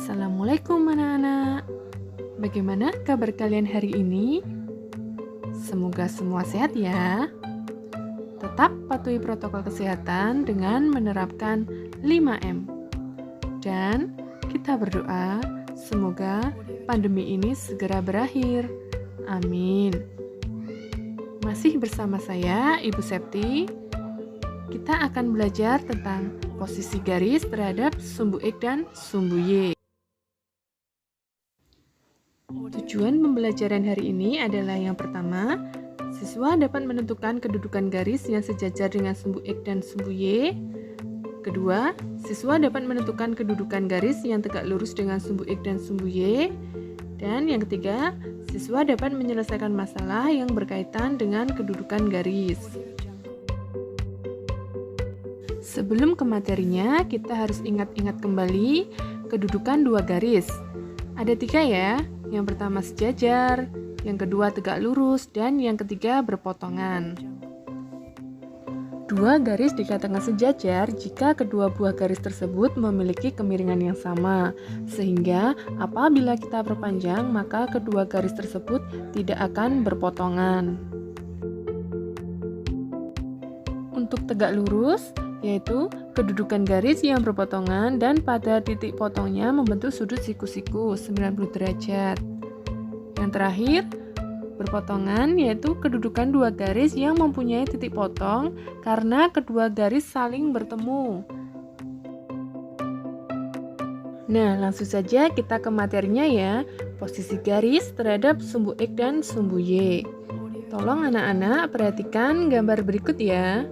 Assalamualaikum anak-anak. Bagaimana kabar kalian hari ini? Semoga semua sehat ya. Tetap patuhi protokol kesehatan dengan menerapkan 5M. Dan kita berdoa semoga pandemi ini segera berakhir. Amin. Masih bersama saya, Ibu Septi. Kita akan belajar tentang posisi garis terhadap sumbu X dan sumbu Y. Tujuan pembelajaran hari ini adalah yang pertama, siswa dapat menentukan kedudukan garis yang sejajar dengan sumbu X dan sumbu Y. Kedua, siswa dapat menentukan kedudukan garis yang tegak lurus dengan sumbu X dan sumbu Y. Dan yang ketiga, siswa dapat menyelesaikan masalah yang berkaitan dengan kedudukan garis. Sebelum ke materinya, kita harus ingat-ingat kembali kedudukan dua garis. Ada 3 ya, yang pertama sejajar, yang kedua tegak lurus, dan yang ketiga berpotongan. Dua garis dikatakan sejajar jika kedua buah garis tersebut memiliki kemiringan yang sama, sehingga apabila kita perpanjang, maka kedua garis tersebut tidak akan berpotongan. Untuk tegak lurus, yaitu kedudukan garis yang berpotongan dan pada titik potongnya membentuk sudut siku-siku 90 derajat. Yang terakhir, berpotongan yaitu kedudukan dua garis yang mempunyai titik potong karena kedua garis saling bertemu. Nah, langsung saja kita ke materinya ya. Posisi garis terhadap sumbu X dan sumbu Y. Tolong anak-anak perhatikan gambar berikut ya.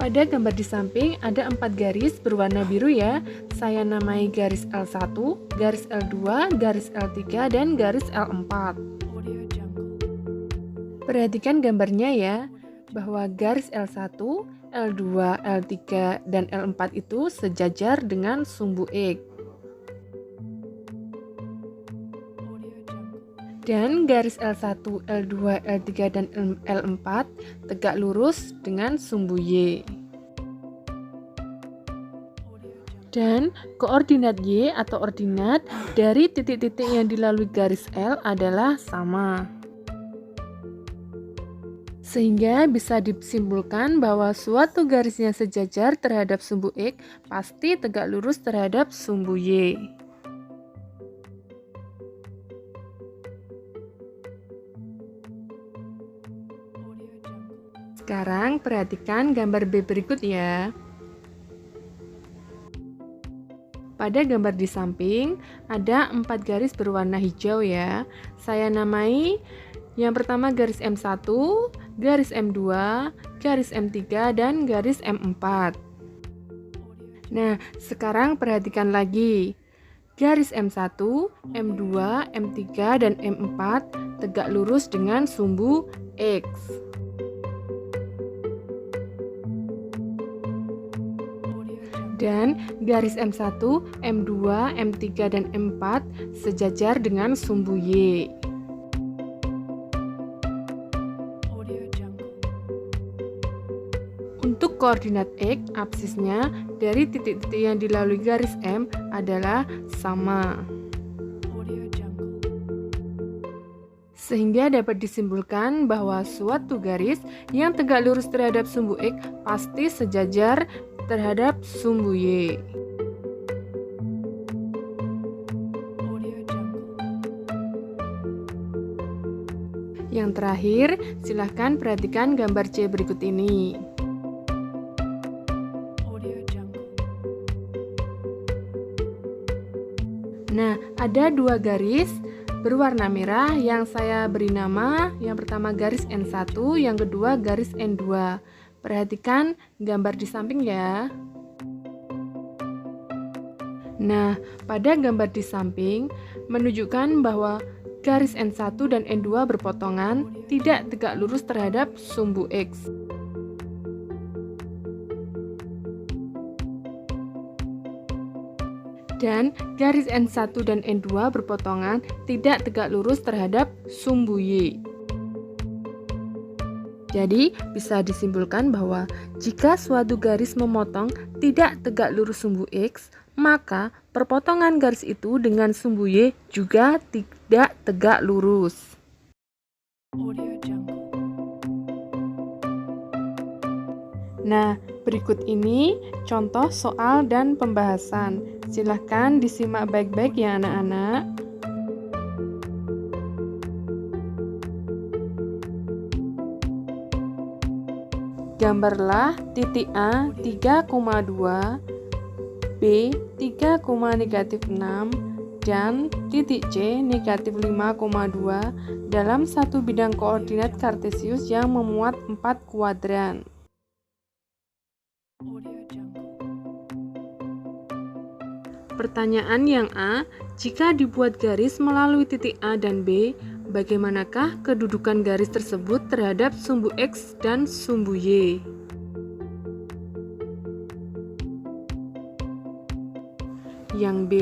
Pada gambar di samping ada 4 garis berwarna biru ya. Saya namai garis L1, garis L2, garis L3, dan garis L4. Perhatikan gambarnya ya, bahwa garis L1, L2, L3, dan L4 itu sejajar dengan sumbu X. Dan garis L1, L2, L3, dan L4 tegak lurus dengan sumbu Y. Dan koordinat Y atau ordinat dari titik-titik yang dilalui garis L adalah sama. Sehingga bisa disimpulkan bahwa suatu garis yang sejajar terhadap sumbu X pasti tegak lurus terhadap sumbu Y. Sekarang perhatikan gambar B berikut ya. Pada gambar di samping ada 4 garis berwarna hijau ya. Saya namai yang pertama garis M1, garis M2, garis M3, dan garis M4. Nah, sekarang perhatikan lagi. Garis M1, M2, M3, dan M4 tegak lurus dengan sumbu X. Dan garis M1, M2, M3, dan M4 sejajar dengan sumbu Y. Untuk koordinat X, absisnya dari titik-titik yang dilalui garis M adalah sama. Sehingga dapat disimpulkan bahwa suatu garis yang tegak lurus terhadap sumbu X pasti sejajar terhadap sumbu Y. Yang terakhir, silahkan perhatikan gambar C berikut ini. Nah, ada 2 garis berwarna merah yang saya beri nama, yang pertama garis N1, yang kedua garis N2. Perhatikan gambar di samping ya. Nah, pada gambar di samping menunjukkan bahwa garis N1 dan N2 berpotongan tidak tegak lurus terhadap sumbu X. Dan garis N1 dan N2 berpotongan tidak tegak lurus terhadap sumbu Y. Jadi, bisa disimpulkan bahwa jika suatu garis memotong tidak tegak lurus sumbu X, maka perpotongan garis itu dengan sumbu Y juga tidak tegak lurus. Nah, berikut ini contoh soal dan pembahasan. Silahkan disimak baik-baik ya anak-anak. Gambarlah titik A 3,2, B 3,-6, dan titik C -5,2 dalam satu bidang koordinat kartesius yang memuat 4 kuadran. Pertanyaan yang A, jika dibuat garis melalui titik A dan B, bagaimanakah kedudukan garis tersebut terhadap sumbu X dan sumbu Y? Yang B,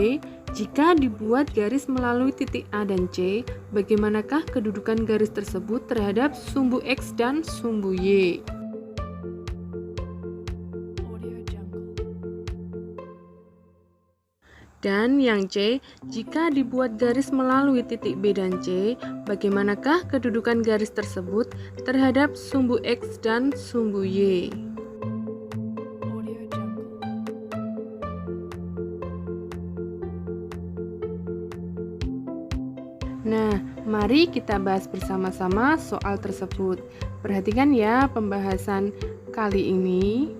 jika dibuat garis melalui titik A dan C, bagaimanakah kedudukan garis tersebut terhadap sumbu X dan sumbu Y? Dan yang C, jika dibuat garis melalui titik B dan C, bagaimanakah kedudukan garis tersebut terhadap sumbu X dan sumbu Y? Nah, mari kita bahas bersama-sama soal tersebut. Perhatikan ya pembahasan kali ini.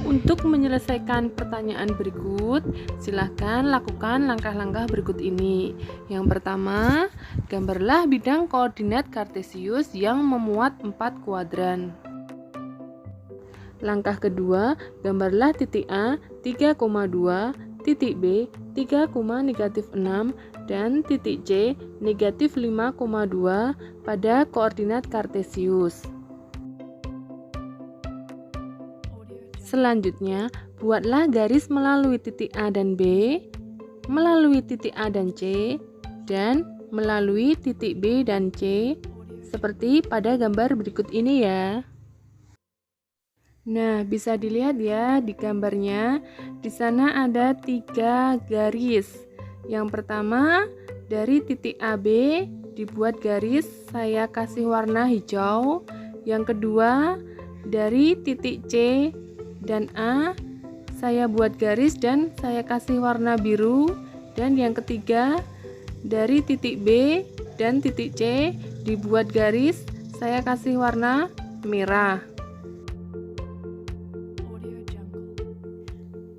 Untuk menyelesaikan pertanyaan berikut, silahkan lakukan langkah-langkah berikut ini. Yang pertama, gambarlah bidang koordinat kartesius yang memuat 4 kuadran. Langkah kedua, gambarlah titik A 3,2, titik B 3,-6, dan titik C -5,2 pada koordinat kartesius. Selanjutnya, buatlah garis melalui titik A dan B, melalui titik A dan C, dan melalui titik B dan C, seperti pada gambar berikut ini ya. Nah, bisa dilihat ya di gambarnya, di sana ada 3 garis. Yang pertama, dari titik AB dibuat garis, saya kasih warna hijau. Yang kedua, dari titik C dan A, saya buat garis dan saya kasih warna biru. Dan yang ketiga, dari titik B dan titik C dibuat garis, saya kasih warna merah.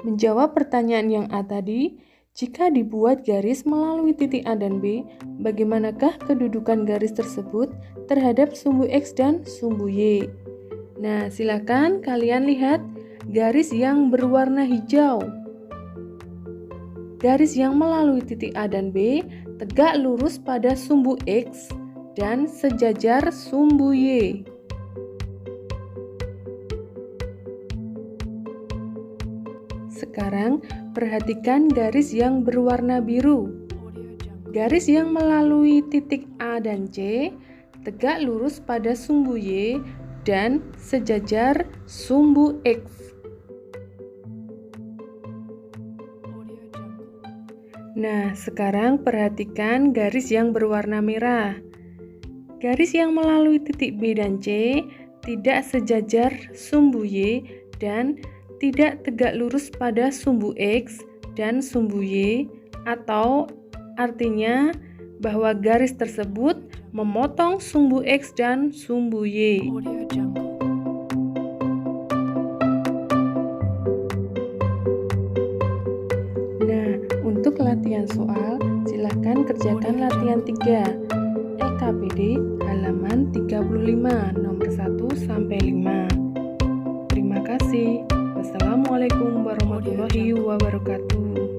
Menjawab pertanyaan yang A tadi, jika dibuat garis melalui titik A dan B, bagaimanakah kedudukan garis tersebut terhadap sumbu X dan sumbu Y? Nah, silakan kalian lihat garis yang berwarna hijau. Garis yang melalui titik A dan B tegak lurus pada sumbu X dan sejajar sumbu Y. Sekarang perhatikan garis yang berwarna biru. Garis yang melalui titik A dan C tegak lurus pada sumbu Y dan sejajar sumbu X. Nah, sekarang perhatikan garis yang berwarna merah. Garis yang melalui titik B dan C tidak sejajar sumbu Y dan tidak tegak lurus pada sumbu X dan sumbu Y, atau artinya bahwa garis tersebut memotong sumbu X dan sumbu Y. Nah, untuk latihan soal, silahkan kerjakan latihan 3 LKPD halaman 35 nomor 1-5. Terima kasih. Wassalamualaikum warahmatullahi wabarakatuh.